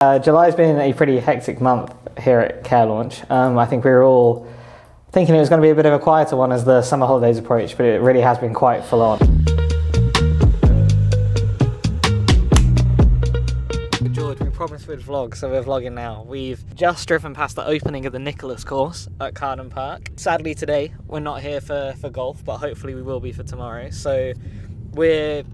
July's been a pretty hectic month here at Care Launch. I think we were all thinking it was going to be a bit of a quieter one as the summer holidays approach, but it really has been quite full on. George, we promised we'd vlog, so we're vlogging now. We've just driven past the opening of the Nicholas course at Carden Park. Sadly today, we're not here for golf, but hopefully we will be for tomorrow. So we're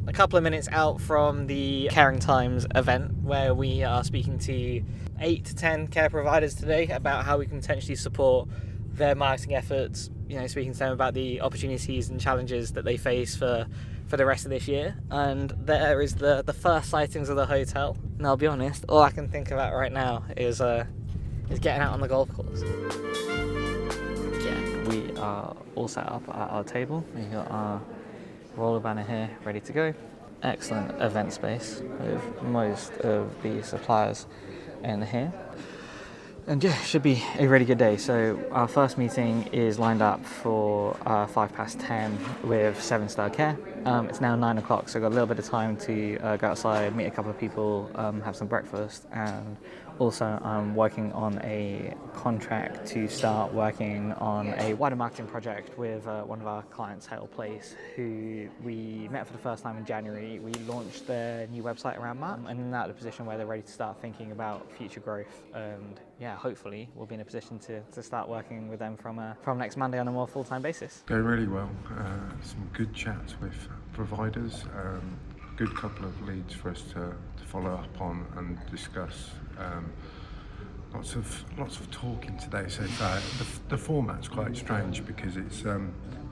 a couple of minutes out from the Caring Times event where we are speaking to 8 to 10 care providers today about how we can potentially support their marketing efforts, speaking to them about the opportunities and challenges that they face for the rest of this year. And there is the first sightings of the hotel. And I'll be honest, all I can think about right now is getting out on the golf course. Yeah, we are all set up at our table. We've got our roller banner here ready to go. Excellent event space with most of the suppliers in here. And yeah, should be a really good day. So our first meeting is lined up for 10:05 with 7 Star Care. It's now 9 o'clock, so I've got a little bit of time to go outside, meet a couple of people, have some breakfast, and also I'm working on a contract to start working on a wider marketing project with one of our clients, Hail Place, who we met for the first time in January. We launched their new website around March, and now at a position where they're ready to start thinking about future growth. And yeah, hopefully we'll be in a position to start working with them from next Monday on a more full-time basis. Go really well. Some good chats with providers. Good couple of leads for us to follow up on and discuss. Lots of talking today so far. The format's quite strange because it's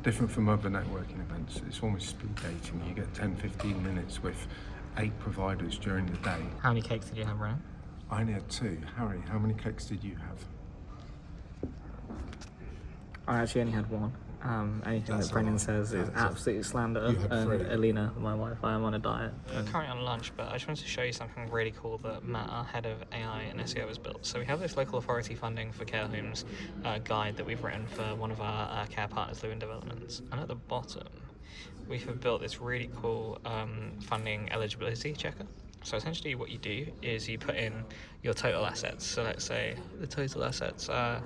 different from other networking events. It's almost speed dating. You get 10-15 minutes with 8 providers during the day. How many cakes did you have, Ryan? I only had 2. Harry, how many cakes did you have? I actually only had 1. Anything that Brendan says is absolute slander, and Alina, my wife, I am on a diet. We're currently on lunch, but I just wanted to show you something really cool that Matt, our head of AI and SEO, has built. So we have this local authority funding for care homes guide that we've written for one of our care partners, Living Developments, and at the bottom we have built this really cool funding eligibility checker. So essentially what you do is you put in your total assets. So let's say the total assets are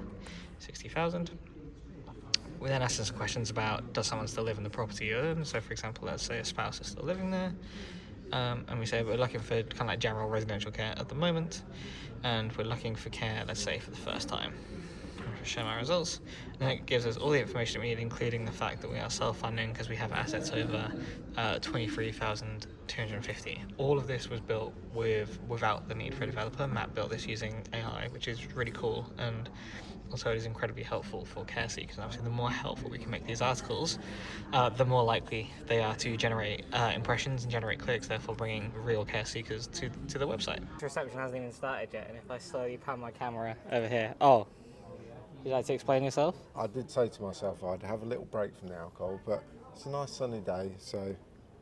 60,000. We then ask some questions about, does someone still live in the property you own? So for example, let's say a spouse is still living there. And we say we're looking for kind of like general residential care at the moment. And we're looking for care, let's say, for the first time. I'll show my results. And it gives us all the information we need, including the fact that we are self-funding because we have assets over 23,250. All of this was built without the need for a developer. Matt built this using AI, which is really cool. And also it is incredibly helpful for care seekers. And obviously the more helpful we can make these articles, the more likely they are to generate impressions and generate clicks, therefore bringing real care seekers to the website. The reception hasn't even started yet, and if I slowly pan my camera over here, would you like to explain yourself? I did say to myself I'd have a little break from the alcohol, but it's a nice sunny day, so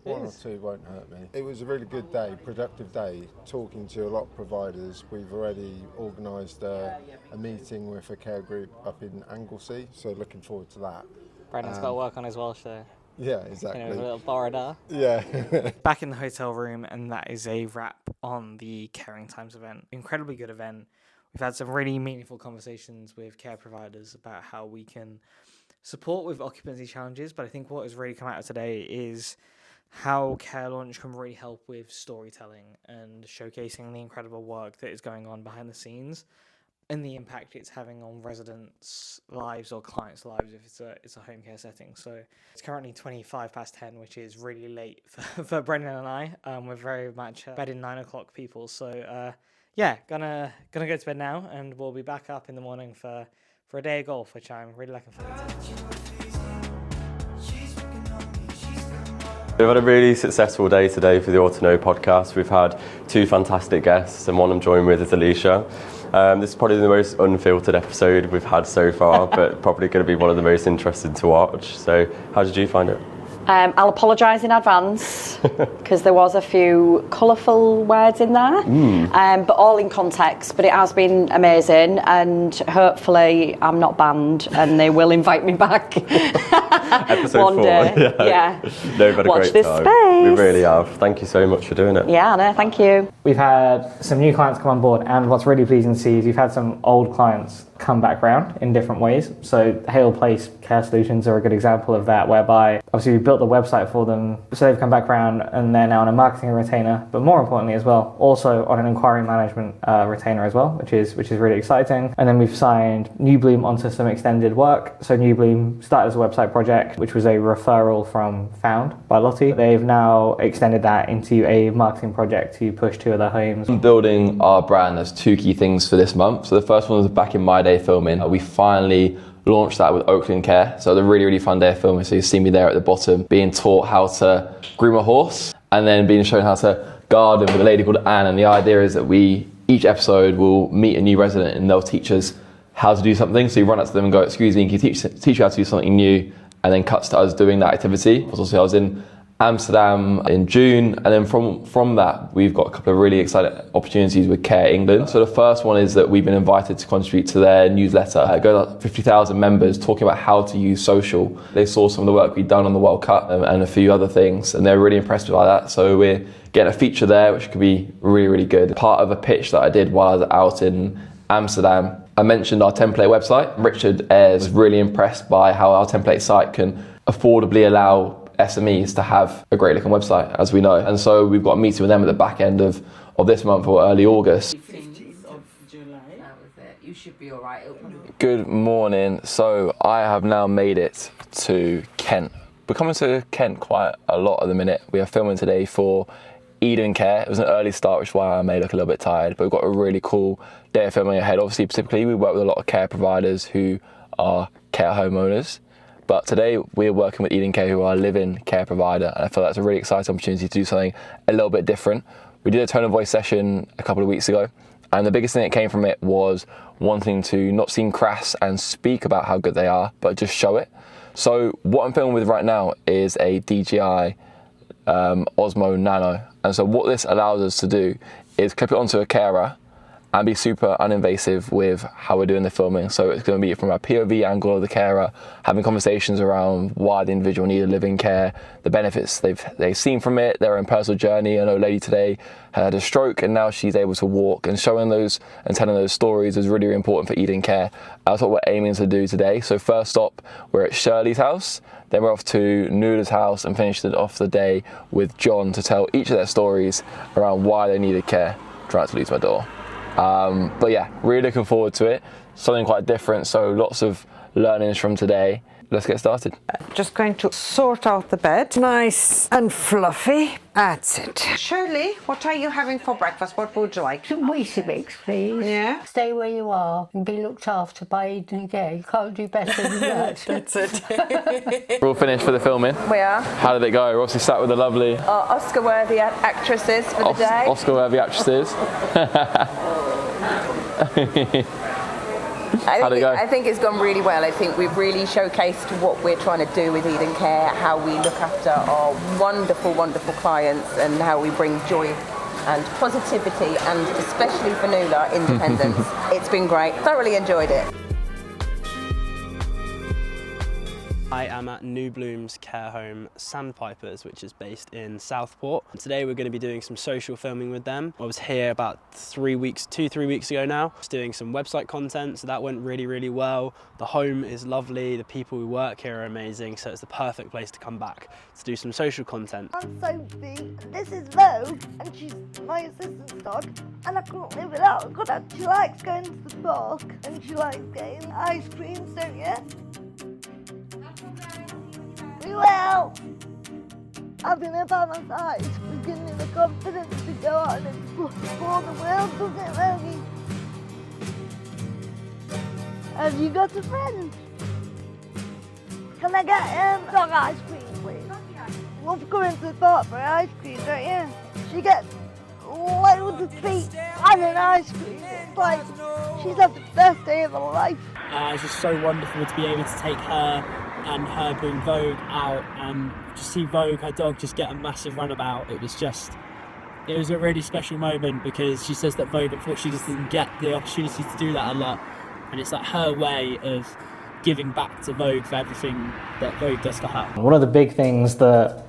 1 or 2 won't hurt me. It was a really good day, productive day, talking to a lot of providers. We've already organised a meeting with a care group up in Anglesey, so looking forward to that. Brendan's got to work on his Welsh, so yeah, exactly. A little borrowed. Yeah. Back in the hotel room, and that is a wrap on the Caring Times event. Incredibly good event. We've had some really meaningful conversations with care providers about how we can support with occupancy challenges, but I think what has really come out of today is how Care Launch can really help with storytelling and showcasing the incredible work that is going on behind the scenes and the impact it's having on residents' lives or clients' lives if it's a home care setting. So it's currently 10:25, which is really late for Brendan and I. We're very much bed in 9 o'clock people. So gonna go to bed now, and we'll be back up in the morning for a day of golf, which I'm really looking forward to. We've had a really successful day today for the Ought to Know podcast. We've had 2 fantastic guests, and one I'm joined with is Alicia. This is probably the most unfiltered episode we've had so far, but probably going to be one of the most interesting to watch. So how did you find it? I'll apologise in advance because there was a few colourful words in there, but all in context. But it has been amazing, and hopefully I'm not banned and they will invite me back Episode one 4. day. Yeah. No, we've had a Watch great this time. space. We really have. Thank you so much for doing it. Yeah, no, thank you. We've had some new clients come on board, and what's really pleasing to see is we've had some old clients come back round in different ways. So Hale Place Care Solutions are a good example of that, whereby obviously we built the website for them, so they've come back round and they're now on a marketing retainer, but more importantly as well, also on an Enquiry Management retainer as well, which is really exciting. And then we've signed Newbloom onto some extended work. So Newbloom started as a website project, which was a referral from Found by Lottie. They've now extended that into a marketing project to push 2 of their homes. Building our brand, there's 2 key things for this month. So the first one was back in my day filming. We finally launched that with Edyn Care. So it was a really, really fun day of filming. So you see me there at the bottom being taught how to groom a horse and then being shown how to garden with a lady called Anne. And the idea is that each episode will meet a new resident and they'll teach us how to do something. So you run up to them and go, excuse me, can you teach you how to do something new? And then cuts to us doing that activity. Also, I was in Amsterdam in June, and then from that we've got a couple of really exciting opportunities with Care England. So the first one is that we've been invited to contribute to their newsletter. It goes up 50,000 members talking about how to use social. They saw some of the work we've done on the World Cup and a few other things, and they're really impressed by that. So we're getting a feature there which could be really, really good. Part of a pitch that I did while I was out in Amsterdam, I mentioned our template website. Richard Ayres was really impressed by how our template site can affordably allow SMEs to have a great looking website, as we know. And so we've got a meeting with them at the back end of this month or early August. 15th of July. That was it. You should be all right. Good morning. So I have now made it to Kent. We're coming to Kent quite a lot at the minute. We are filming today for Edyn Care. It was an early start, which is why I may look a little bit tired, but we've got a really cool day of filming ahead. Obviously, typically we work with a lot of care providers who are care homeowners. But today we're working with Edyn Care, who are a live-in care provider, and I feel that's a really exciting opportunity to do something a little bit different. We did a tone of voice session a couple of weeks ago, and the biggest thing that came from it was wanting to not seem crass and speak about how good they are, but just show it. So what I'm filming with right now is a DJI Osmo Nano, and so what this allows us to do is clip it onto a carer and be super uninvasive with how we're doing the filming. So it's going to be from a POV angle of the carer, having conversations around why the individual needed live-in care, the benefits they've seen from it, their own personal journey. I know a lady today had a stroke and now she's able to walk, and showing those and telling those stories is really, really important for Edyn Care. That's what we're aiming to do today. So first stop, we're at Shirley's house, then we're off to Nuda's house and finished off the day with John to tell each of their stories around why they needed care. Trying to lose my door. But yeah, really looking forward to it. Something quite different, so lots of learnings from today. Let's get started. Just going to sort out the bed. Nice and fluffy. That's it. Shirley, what are you having for breakfast? What would you like? Some Weetabix, please. Yeah? Stay where you are and be looked after by Edyn Care. You can't do better than that. That's it. We're all finished for the filming. We are. How did it go? We're obviously sat with the lovely Oscar-worthy actresses for the day. Oscar-worthy actresses. I think it's gone really well. I think we've really showcased what we're trying to do with Edyn Care, how we look after our wonderful, wonderful clients, and how we bring joy and positivity, and especially for Nula, independence. It's been great. Thoroughly enjoyed it. I am at Newbloom's care home Sandpipers, which is based in Southport. Today we're going to be doing some social filming with them. I was here about 3 weeks ago now, just doing some website content, so that went really, really well. The home is lovely, the people who work here are amazing, so it's the perfect place to come back to do some social content. I'm Sophie, this is Lo, and she's my assistant's dog, and I couldn't live without her. She likes going to the park, and she likes getting ice creams, don't you? We will! Having her by my side has given me the confidence to go out and explore the world, doesn't it, Logie? Have you got a friend? Can I get dog ice cream, please? Love going to the park for ice cream, don't you? She gets loads of treats and an ice cream. It's like she's had the best day of her life. It's just so wonderful to be able to take her and her bring Vogue out and just see Vogue, her dog, just get a massive runabout. It was a really special moment because she says that Vogue unfortunately just didn't get the opportunity to do that a lot, and it's like her way of giving back to Vogue for everything that Vogue does for her. One of the big things that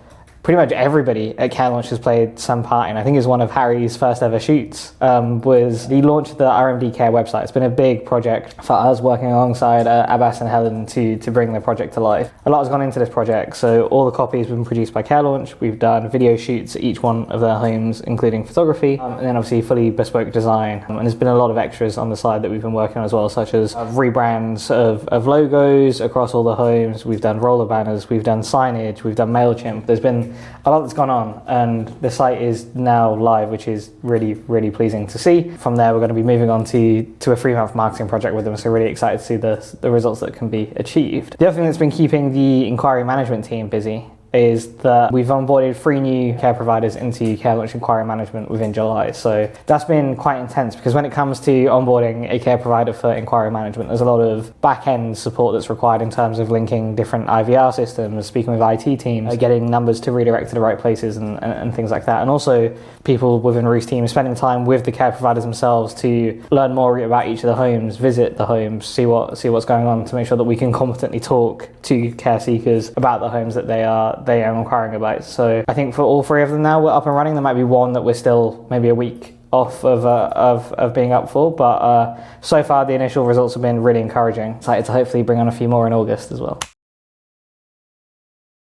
pretty much everybody at Care Launch has played some part in, I think is one of Harry's first ever shoots, was the launch of the Edyn Care website. It's been a big project for us, working alongside Abbas and Helen to bring the project to life. A lot has gone into this project, so all the copies have been produced by Care Launch. We've done video shoots at each one of their homes, including photography, and then obviously fully bespoke design. And there's been a lot of extras on the side that we've been working on as well, such as rebrands of logos across all the homes. We've done roller banners, we've done signage, we've done MailChimp. There's been a lot that's gone on, and the site is now live, which is really, really pleasing to see. From there, we're going to be moving on to a 3-month marketing project with them, so really excited to see the results that can be achieved. The other thing that's been keeping the Enquiry Management team busy is that we've onboarded 3 new care providers into Care Launch Enquiry Management within July. So that's been quite intense, because when it comes to onboarding a care provider for Enquiry Management, there's a lot of back-end support that's required in terms of linking different IVR systems, speaking with IT teams, getting numbers to redirect to the right places and things like that. And also people within Ruth's team spending time with the care providers themselves to learn more about each of the homes, visit the homes, see what's going on, to make sure that we can competently talk to care seekers about the homes that they are inquiring about. So I think for all 3 of them now, we're up and running. There might be one that we're still maybe a week off of being up for, but so far the initial results have been really encouraging. Excited to hopefully bring on a few more in August as well.